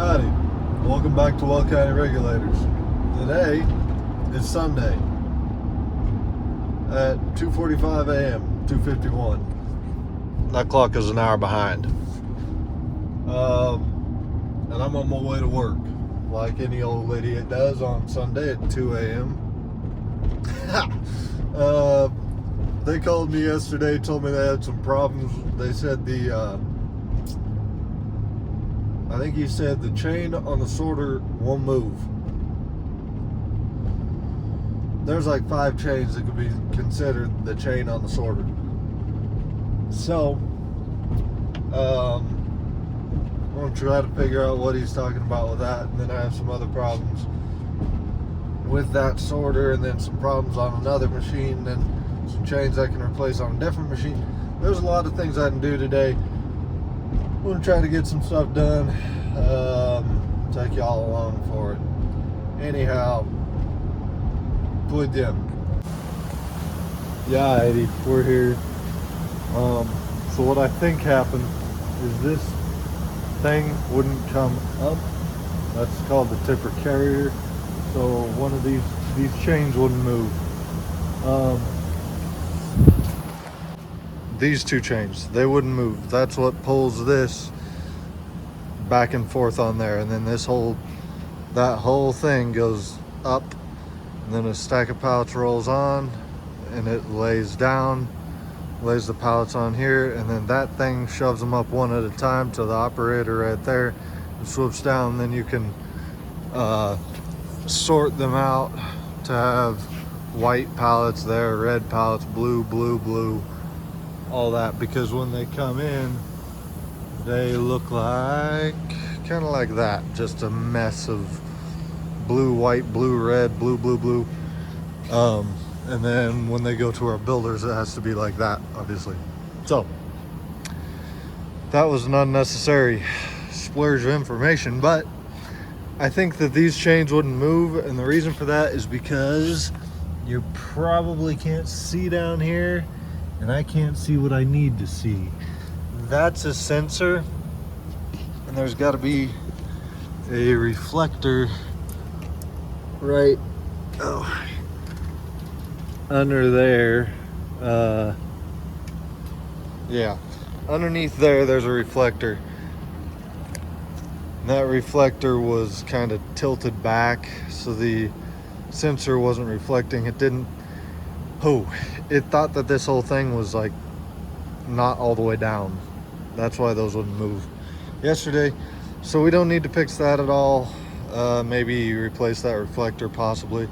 Howdy, welcome back to Weld County Regulators. Today is Sunday at 2:45 a.m., 2:51. That clock is an hour behind. And I'm on my way to work, like any old idiot does on Sunday at 2 a.m. They called me yesterday, told me they had some problems. They said I think he said the chain on the sorter won't move. There's like 5 chains that could be considered the chain on the sorter. So, I'm going to try to figure out what he's talking about with that. And then I have some other problems with that sorter, and then some problems on another machine, and then some chains I can replace on a different machine. There's a lot of things I can do today. I'm going to try to get some stuff done. Take y'all along for it. Anyhow, with them. Yeah, Eddie, we're here. So what I think happened is this thing wouldn't come up. That's called the tipper carrier. So one of these chains wouldn't move. These 2 chains, they wouldn't move. That's what pulls this back and forth on there, and then that whole thing goes up, and then a stack of pallets rolls on, and it lays down, lays the pallets on here, and then that thing shoves them up one at a time to the operator right there, and swoops down. Then you can sort them out to have white pallets there, red pallets, blue, all that, because when they come in, they look like kind of like that, just a mess of blue, white, blue, red, blue. And then when they go to our builders, it has to be like that, obviously. So that was an unnecessary splurge of information, but I think that these chains wouldn't move, and the reason for that is because you probably can't see down here, and I can't see what I need to see. That's a sensor, and there's got to be a reflector right under there. Yeah, underneath there's a reflector. And that reflector was kind of tilted back, so the sensor wasn't reflecting. It thought that this whole thing was like not all the way down. That's why those wouldn't move yesterday. So we don't need to fix that at all. Maybe replace that reflector possibly.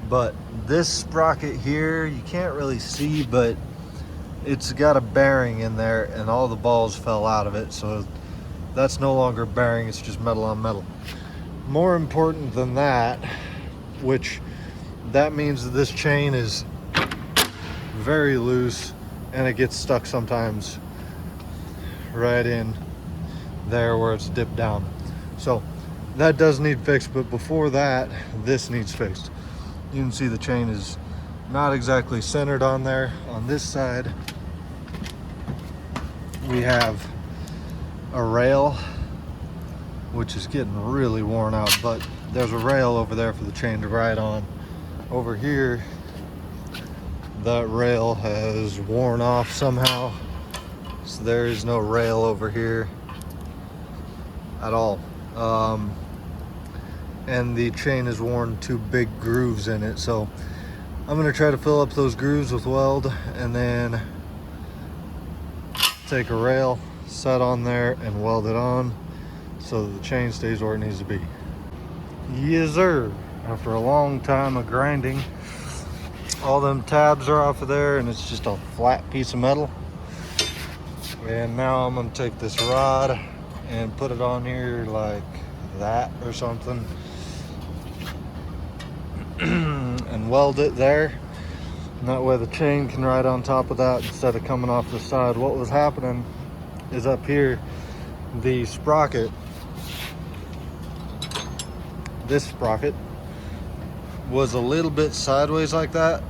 But this sprocket here, you can't really see, but it's got a bearing in there, and all the balls fell out of it. So that's no longer bearing, it's just metal on metal. More important than that, which that means that this chain is very loose, and it gets stuck sometimes right in there where it's dipped down. So that does need fixed, but before that, this needs fixed. You can see the chain is not exactly centered on there. On this side, we have a rail, which is getting really worn out, but there's a rail over there for the chain to ride on. Over here, that rail has worn off somehow, so there is no rail over here at all. And the chain has worn 2 big grooves in it, so I'm going to try to fill up those grooves with weld, and then take a rail, set on there, and weld it on so that the chain stays where it needs to be. Yes sir. After a long time of grinding, all them tabs are off of there, and it's just a flat piece of metal. And now I'm going to take this rod and put it on here like that or something and weld it there, and that way the chain can ride on top of that instead of coming off the side. What was happening is up here, the sprocket, this sprocket was a little bit sideways like that.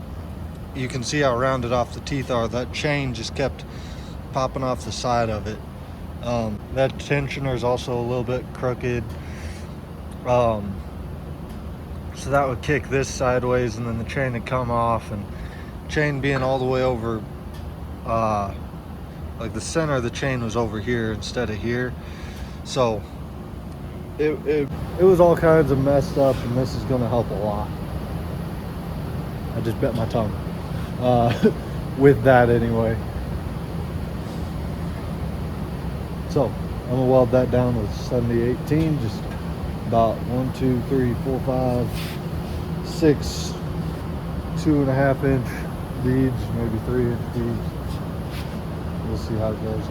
You can see how rounded off the teeth are. That chain just kept popping off the side of it. That tensioner is also a little bit crooked. So that would kick this sideways, and then the chain would come off, and chain being all the way over, like the center of the chain was over here instead of here. So it was all kinds of messed up, and this is gonna help a lot. I just bit my tongue with that anyway. So I'm gonna weld that down with 7018, just about 1, 2, 3, 4, 5, 6 2.5 inch beads, maybe 3-inch beads. We'll see how it goes.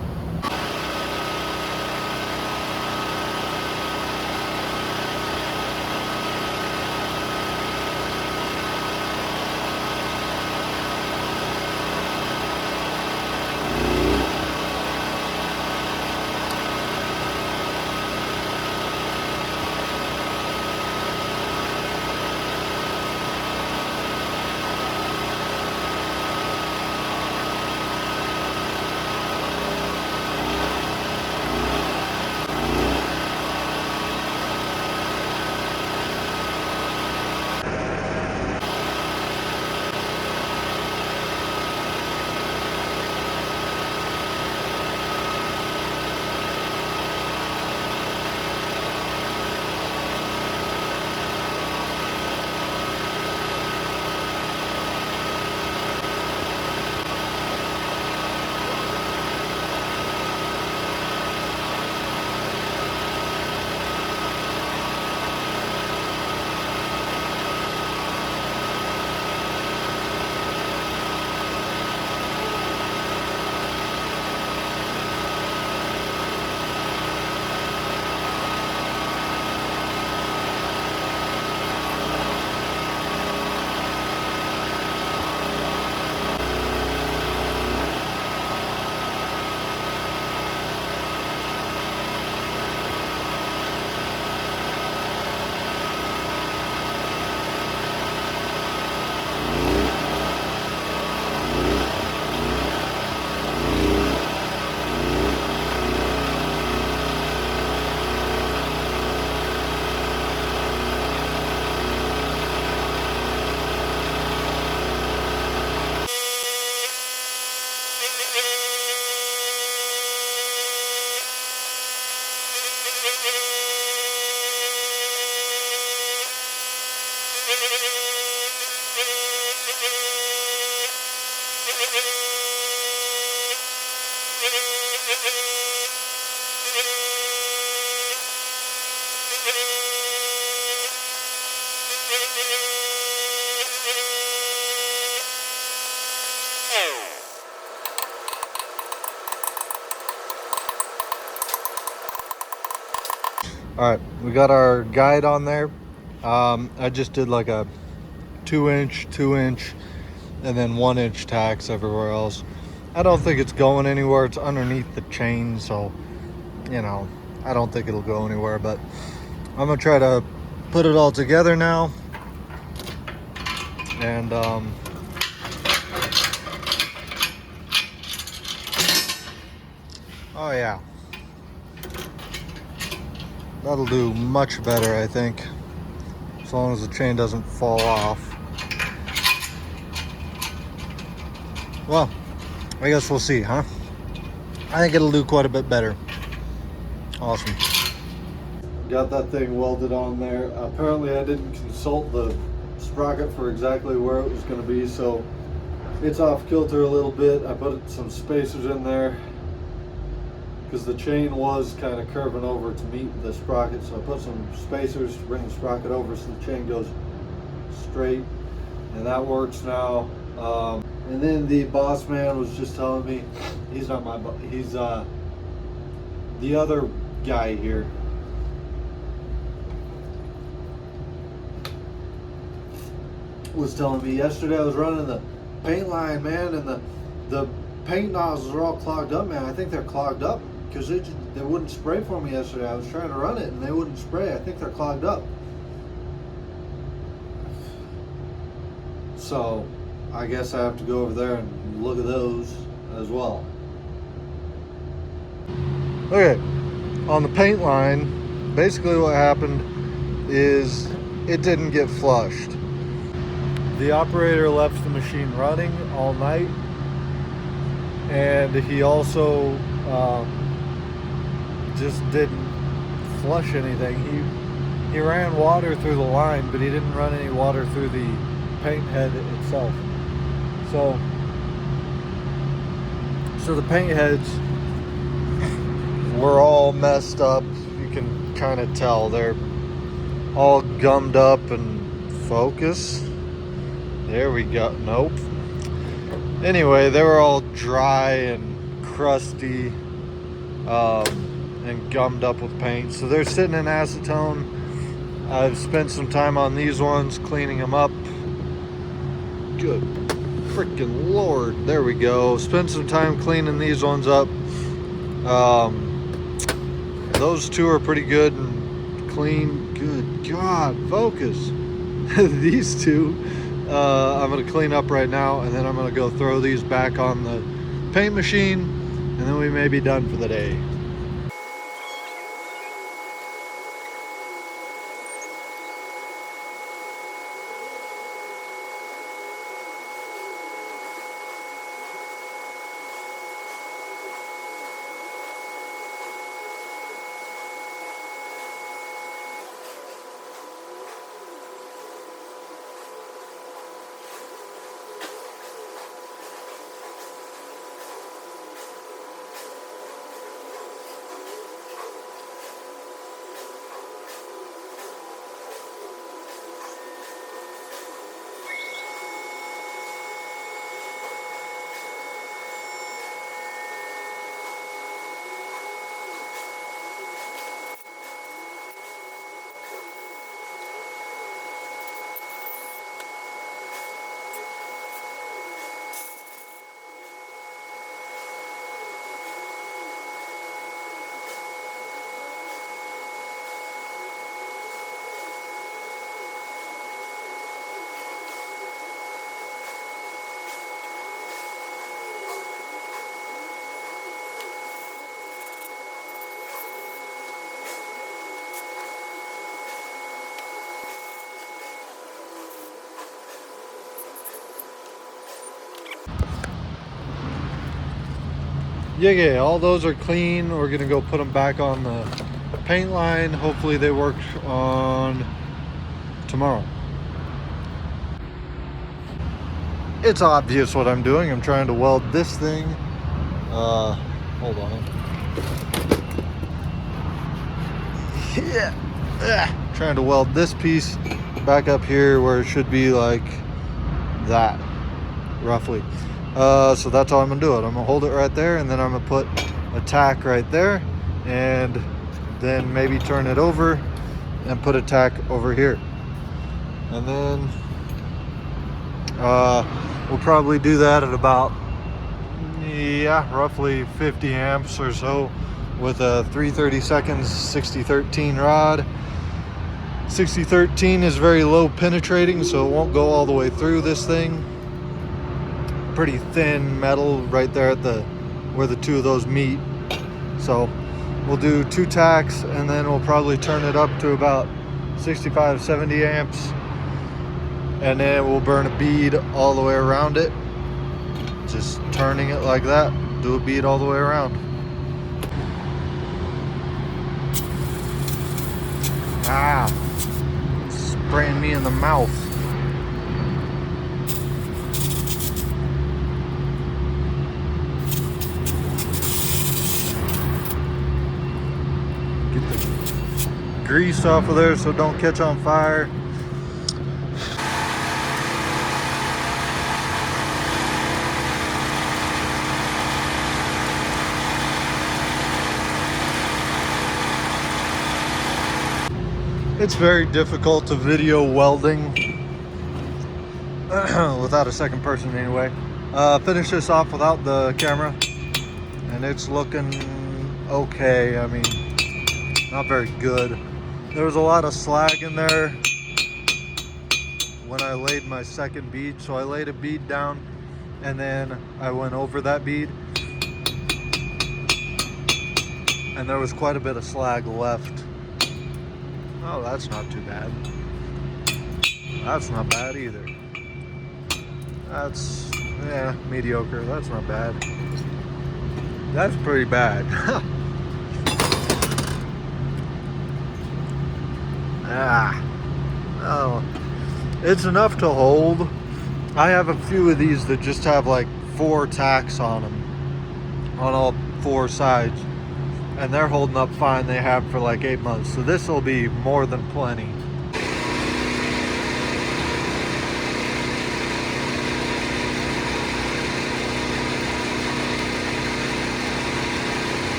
All right, we got our guide on there. I just did like a 2-inch, 2-inch, and then 1-inch tacks everywhere else. I don't think it's going anywhere. It's underneath the chain, so you know, I don't think it'll go anywhere, but I'm gonna try to put it all together now. And oh yeah, that'll do much better, I think, as long as the chain doesn't fall off. Well, I guess we'll see, huh? I think it'll do quite a bit better. Awesome. Got that thing welded on there. Apparently I didn't consult the sprocket for exactly where it was going to be, so it's off kilter a little bit. I put some spacers in there because the chain was kind of curving over to meet the sprocket, so I put some spacers to bring the sprocket over so the chain goes straight, and that works now. And then the boss man was just telling me, he's not my boss, he's the other guy here. Was telling me yesterday I was running the paint line, man, and the paint nozzles are all clogged up, man. I think they're clogged up because they wouldn't spray for me yesterday. I was trying to run it and they wouldn't spray. I think they're clogged up. So I guess I have to go over there and look at those as well. Okay, on the paint line, basically what happened is it didn't get flushed. The operator left the machine running all night, and he also just didn't flush anything. He ran water through the line, but he didn't run any water through the paint head itself. So the paint heads were all messed up. You can kind of tell they're all gummed up and focus. There we go. Nope. Anyway, they were all dry and crusty and gummed up with paint. So they're sitting in acetone. I've spent some time on these ones cleaning them up. Good freaking Lord. There we go. Spent some time cleaning these ones up. Those two are pretty good and clean. Good God, focus. These two I'm going to clean up right now, and then I'm going to go throw these back on the paint machine, and then we may be done for the day. Yeah, all those are clean. We're gonna go put them back on the paint line. Hopefully they work on tomorrow. It's obvious what I'm doing. I'm trying to weld this thing. Hold on. Yeah. Trying to weld this piece back up here where it should be like that, roughly. So that's how I'm gonna do it. I'm gonna hold it right there, and then I'm gonna put a tack right there, and then maybe turn it over and put a tack over here. And then we'll probably do that at about, roughly 50 amps or so with a 3/32 6013 rod. 6013 is very low penetrating, so it won't go all the way through this thing. Pretty thin metal right there at where the two of those meet. So we'll do 2 tacks, and then we'll probably turn it up to about 65-70 amps, and then we'll burn a bead all the way around it, just turning it like that. Do a bead all the way around. Spraying me in the mouth. Get the grease off of there so it don't catch on fire. It's very difficult to video welding without a second person anyway. Finish this off without the camera, and it's looking okay. I mean, not very good. There was a lot of slag in there when I laid my second bead, so I laid a bead down and then I went over that bead. and there was quite a bit of slag left. Oh, that's not too bad. That's not bad either. That's, yeah, mediocre. That's not bad. That's pretty bad. Oh, it's enough to hold. I have a few of these that just have like 4 tacks on them, on all 4 sides, and they're holding up fine. They have for like 8 months, so this will be more than plenty.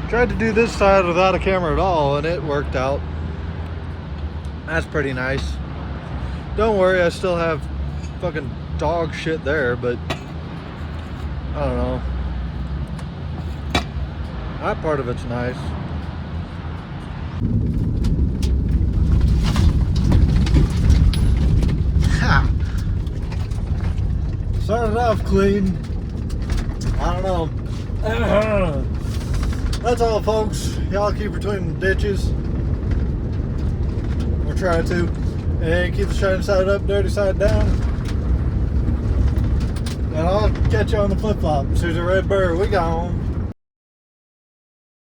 Tried to do this side without a camera at all, and it worked out. That's pretty nice. Don't worry, I still have fucking dog shit there, but I don't know. That part of it's nice. Ha! Started off clean. I don't know. That's all, folks. Y'all keep between the ditches. We're trying to. And keep the shiny side up, dirty side down. And I'll catch you on the flip-flop. Susie Red Bird, we gone.